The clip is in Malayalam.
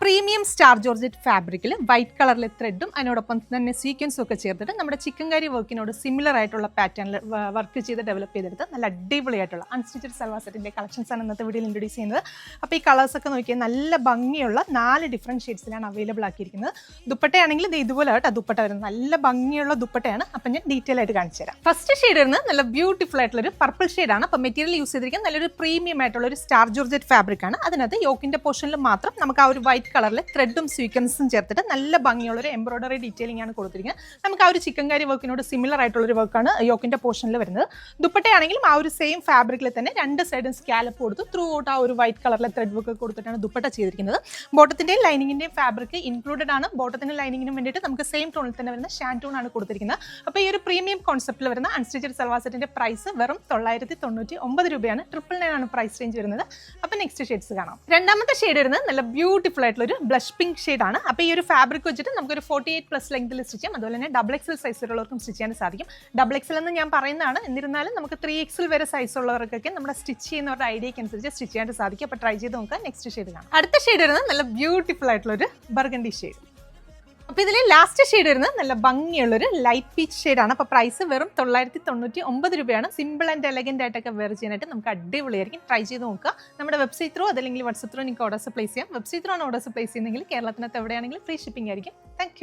പ്രീമിയം സ്റ്റാർ ജോർജറ്റ് ഫാബ്രിക്കിൽ വൈറ്റ് കളറിലെ ത്രെഡും അതിനോടൊപ്പം തന്നെ സീക്വൻസും ഒക്കെ ചേർത്തിട്ട് നമ്മുടെ ചിക്കൻ കറി വർക്കിനോട് സിമിലർ ആയിട്ടുള്ള പാറ്റേണിൽ വർക്ക് ചെയ്ത് ഡെവലപ്പ് ചെയ്തെടുത്ത് നല്ല അടിപൊളിയായിട്ടുള്ള അൺസ്റ്റിച്ചഡ് സൽവാർ സെറ്റിൻ്റെ കളക്ഷൻസ് ആണ് ഇന്നത്തെ വീഡിയോയിൽ ഇൻട്രൊഡ്യൂസ് ചെയ്യുന്നത്. അപ്പോൾ ഈ കളേഴ്സൊക്കെ നോക്കിയാൽ നല്ല ഭംഗിയുള്ള 4 ഡിഫറെൻറ്റ് ഷെയ്ഡ്സിലാണ് അവൈലബിൾ ആക്കിയിരിക്കുന്നത്. ദുപ്പട്ടയാണെങ്കിൽ ഇത് ഇതുപോലെ കേട്ടോ ദുപ്പട്ട വരുന്നത്, നല്ല ഭംഗിയുള്ള ദുപ്പട്ടയാണ്. അപ്പം ഞാൻ ഡീറ്റെയിൽ ആയിട്ട് കാണിച്ചു തരാം. ഫസ്റ്റ് ഷെയ്ഡ് വരുന്നത് നല്ല ബ്യൂട്ടിഫുൾ ആയിട്ടുള്ള ഒരു പർപ്പിൾ ഷെയ്ഡാണ്. അപ്പോൾ മെറ്റീരിയൽ യൂസ് ചെയ്തിരിക്കുന്നത് നല്ലൊരു പ്രീമിയം ആയിട്ടുള്ള ഒരു സ്റ്റാർ ജോർജറ്റ് ഫാബ്രിക് ആണ്. അതിനകത്ത് യോക്കിൻ്റെ പോർഷനിൽ മാത്രം നമുക്ക് ആ ഒരു വൈറ്റ് കളറിൽ ത്രെഡും സ്വീക്വൻസും ചേർത്തിട്ട് നല്ല ഭംഗിയുള്ള ഒരു എംബ്രോയിഡറി ഡീറ്റെയിലിംഗ് ആണ് കൊടുത്തിരിക്കുന്നത്. നമുക്ക് ആ ഒരു ചിക്കൻ കറി വർക്കിനോട് സിമിലർ ആയിട്ടുള്ള ഒരു വർക്കാണ് യോക്കിൻ്റെ പോർഷനിൽ വരുന്നത്. ദുപ്പട്ടയാണെങ്കിലും ആ ഒരു സെയിം ഫാബ്രിക്കിൽ തന്നെ 2 സൈഡും സ്കാലപ്പ് കൊടുത്ത് ത്രൂ ഔട്ട് ആ ഒരു വൈറ്റ് കളറിലെ ത്രെഡ് വർക്ക് കൊടുത്തിട്ടാണ് ദുപ്പട്ട ചെയ്തിരിക്കുന്നത്. ബോട്ടത്തിൻ്റെയും ലൈനിങ്ങിൻ്റെയും ഫാബ്രിക് ഇൻക്ലൂഡഡ് ആണ്. ബോട്ടത്തിൻ്റെ ലൈനിങ്ങിനും വേണ്ടിയിട്ട് നമുക്ക് സെയിം ടോണിൽ തന്നെ വരുന്ന ഷാൻറ്റൂൺ ആണ് കൊടുത്തിരിക്കുന്നത്. അപ്പോൾ ഈ ഒരു പ്രീമിയം കോൺസെപ്റ്റിൽ വരുന്ന അൺസ്റ്റിച്ചഡ് സൽവാർ സെറ്റിൻ്റെ പ്രൈസ് വെറും 999 രൂപയാണ്. 999 ആണ് പ്രൈസ് റേഞ്ച് വരുന്നത്. അപ്പോൾ നെക്സ്റ്റ് ഷെയ്ഡ്സ് കാണാം. രണ്ടാമത്തെ ഷെയ്ഡ് വരുന്നത് നല്ല ബ്യൂട്ടിഫുൾ ആയിട്ടുള്ള ഒരു ബ്ലഷ് പിങ്ക് ഷെയ്ഡാണ്. അപ്പോൾ ഈ ഒരു ഫാബ്രിക് വെച്ചിട്ട് നമുക്കൊരു 48+ ലെങ്തിൽ സ്റ്റിച്ച് ചെയ്യാം. അതുപോലെ തന്നെ XXL സൈസിലുള്ളവർക്കും സ്റ്റിച്ച് ചെയ്യാൻ സാധിക്കും. XXL എന്ന് ഞാൻ പറയുന്നതാണ്, എന്നിരുന്നാലും നമുക്ക് 3XL വരെ സൈസ് ഉള്ളവർക്കൊക്കെ നമ്മുടെ സ്റ്റിച്ച് ചെയ്യുന്നവരുടെ ഐഡിയക്ക് അനുസരിച്ച് സ്റ്റിച്ച് ചെയ്യാൻ സാധിക്കും. അപ്പോൾ ട്രൈ ചെയ്ത് നോക്കാം. നെക്സ്റ്റ് ഷെയ്ഡ് കാണാം. അടുത്ത ഷെയ്ഡ് വരുന്നത് നല്ല ബ്യൂട്ടിഫുൾ ആയിട്ടുള്ള ഒരു ബർഗണ്ടി ഷെയ്ഡ്. അപ്പോൾ ഇതിൽ ലാസ്റ്റ് ഷെയ്ഡ് വരുന്നത് നല്ല ഭംഗിയുള്ളൊരു ലൈറ്റ് പീച്ച് ഷെയ്ഡാണ്. അപ്പോൾ പ്രൈസ് വെറും 999 രൂപയാണ്. സിമ്പിൾ ആൻഡ് എലഗൻ്റ് ആയിട്ടൊക്കെ വെയർ ചെയ്യാനായിട്ട് നമുക്ക് അടിപൊളിയായിരിക്കും. ട്രൈ ചെയ്ത് നോക്കുക. നമ്മുടെ വെബ്സൈറ്റ് ത്രൂ അതല്ലെങ്കിൽ വാട്സപ്പ് ത്രൂ നിങ്ങൾക്ക് ഓർഡേഴ്സ് പ്ലേസ് ചെയ്യാം. വെബ്സൈറ്റ് ത്രൂ ആണ് ഓർഡേഴ്സ് പ്ലേസ് ചെയ്യുന്നെങ്കിൽ കേരളത്തിനകത്ത് എവിടെയാണെങ്കിലും ഫ്രീ ഷിപ്പിംഗ് ആയിരിക്കും. താങ്ക്